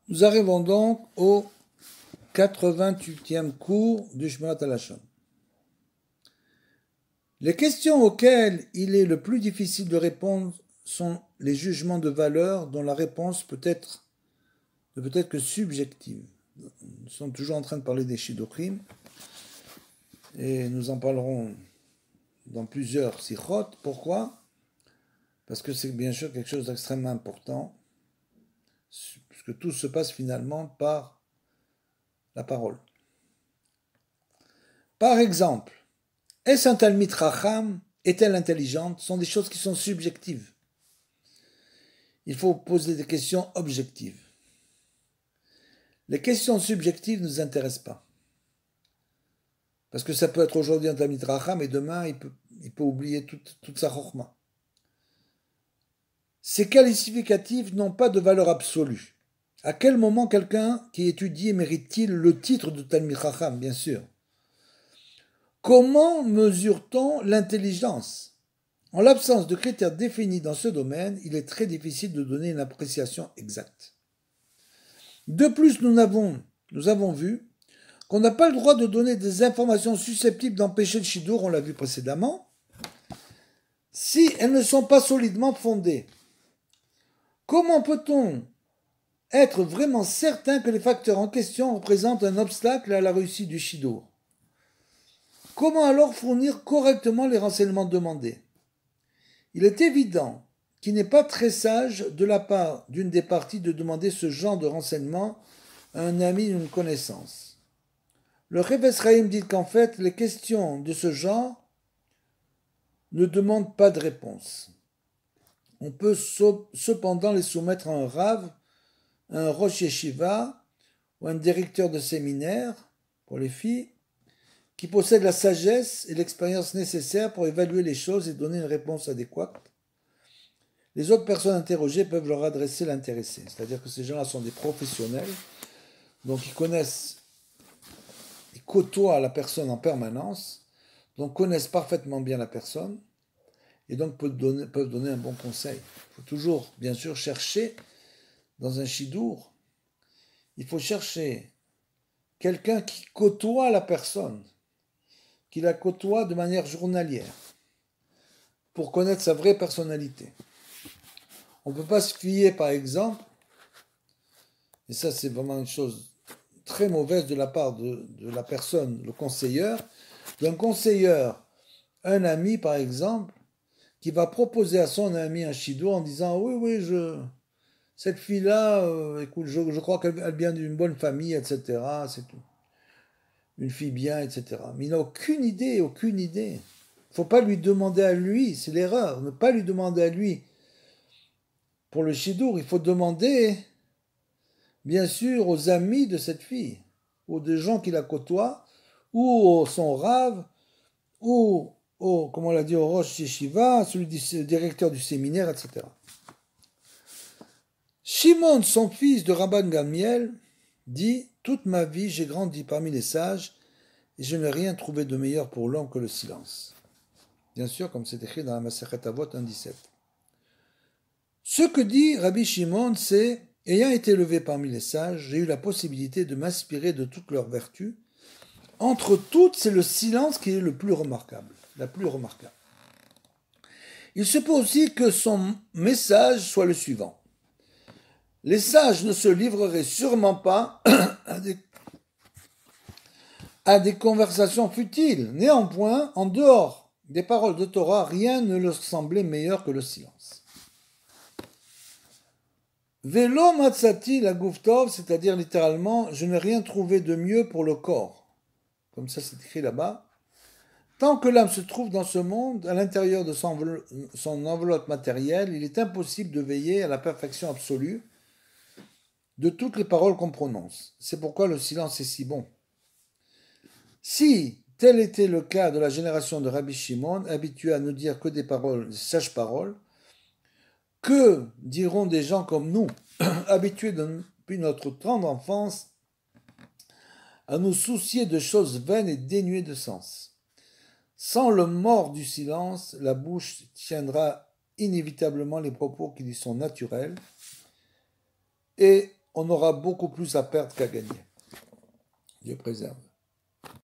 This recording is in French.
Nous arrivons donc au 88e cours du Shmirat HaLashon. Les questions auxquelles il est le plus difficile de répondre sont les jugements de valeur dont la réponse ne peut être que subjective. Nous sommes toujours en train de parler des Shidduchim et nous en parlerons dans plusieurs sikhot. Pourquoi? Parce que c'est bien sûr quelque chose d'extrêmement important, puisque tout se passe finalement par la parole. Par exemple, est-ce un Talmid Chacham? Est-elle intelligente? Ce sont des choses qui sont subjectives. Il faut poser des questions objectives. Les questions subjectives ne nous intéressent pas. Parce que ça peut être aujourd'hui un Talmid Chacham et demain il peut oublier toute sa chokhma. Ces qualificatifs n'ont pas de valeur absolue. À quel moment quelqu'un qui étudie mérite-t-il le titre de Talmid Chacham? Bien sûr. Comment mesure-t-on l'intelligence? En l'absence de critères définis dans ce domaine, il est très difficile de donner une appréciation exacte. De plus, nous avons vu qu'on n'a pas le droit de donner des informations susceptibles d'empêcher le shidur, on l'a vu précédemment, si elles ne sont pas solidement fondées. Comment peut-on être vraiment certain que les facteurs en question représentent un obstacle à la réussite du shidur? Comment alors fournir correctement les renseignements demandés? Il est évident qu'il n'est pas très sage de la part d'une des parties de demander ce genre de renseignements à un ami ou une connaissance. Le Chofetz Chaim dit qu'en fait, les questions de ce genre ne demandent pas de réponse. On peut cependant les soumettre à un Rav, à un Rosh Yeshiva ou à un directeur de séminaire pour les filles qui possède la sagesse et l'expérience nécessaires pour évaluer les choses et donner une réponse adéquate. Les autres personnes interrogées peuvent leur adresser l'intéressé. C'est-à-dire que ces gens-là sont des professionnels, donc ils connaissent, ils côtoient la personne en permanence, donc connaissent parfaitement bien la personne, et donc peuvent donner un bon conseil. Il faut toujours, bien sûr, chercher dans un shidour, il faut chercher quelqu'un qui côtoie la personne, qui la côtoie de manière journalière, pour connaître sa vraie personnalité. On ne peut pas se fier, par exemple, et ça c'est vraiment une chose très mauvaise de la part de la personne, le conseilleur, d'un conseilleur, un ami par exemple, qui va proposer à son ami un shidour en disant oui, cette fille-là, écoute, je crois qu'elle vient d'une bonne famille, etc. C'est tout. Une fille bien, etc. Mais il n'a aucune idée, aucune idée. Il ne faut pas lui demander à lui, c'est l'erreur, ne pas lui demander à lui. Pour le shidour, il faut demander, bien sûr, aux amis de cette fille, ou des gens qui la côtoient, ou son rave, ou comme on l'a dit, au Rosh Yeshiva, celui du directeur du séminaire, etc. Shimon, son fils de Rabban Gamliel, dit « Toute ma vie, j'ai grandi parmi les sages, et je n'ai rien trouvé de meilleur pour l'homme que le silence. » Bien sûr, comme c'est écrit dans la Masechet Avot 1.17. Ce que dit Rabbi Shimon, c'est « Ayant été élevé parmi les sages, j'ai eu la possibilité de m'inspirer de toutes leurs vertus. Entre toutes, c'est le silence qui est le plus remarquable, la plus remarquable. Il se peut aussi que son message soit le suivant. Les sages ne se livreraient sûrement pas à des conversations futiles. Néanmoins, en dehors des paroles de Torah, rien ne leur semblait meilleur que le silence. Velo matzati la gouftov, c'est-à-dire littéralement, je n'ai rien trouvé de mieux pour le corps. Comme ça c'est écrit là-bas. Tant que l'âme se trouve dans ce monde, à l'intérieur de son enveloppe matérielle, il est impossible de veiller à la perfection absolue de toutes les paroles qu'on prononce. C'est pourquoi le silence est si bon. Si tel était le cas de la génération de Rabbi Shimon, habitué à ne dire que des paroles, des sages paroles, que diront des gens comme nous, habitués depuis notre tendre enfance à nous soucier de choses vaines et dénuées de sens? Sans le mort du silence, la bouche tiendra inévitablement les propos qui lui sont naturels et on aura beaucoup plus à perdre qu'à gagner. Dieu préserve.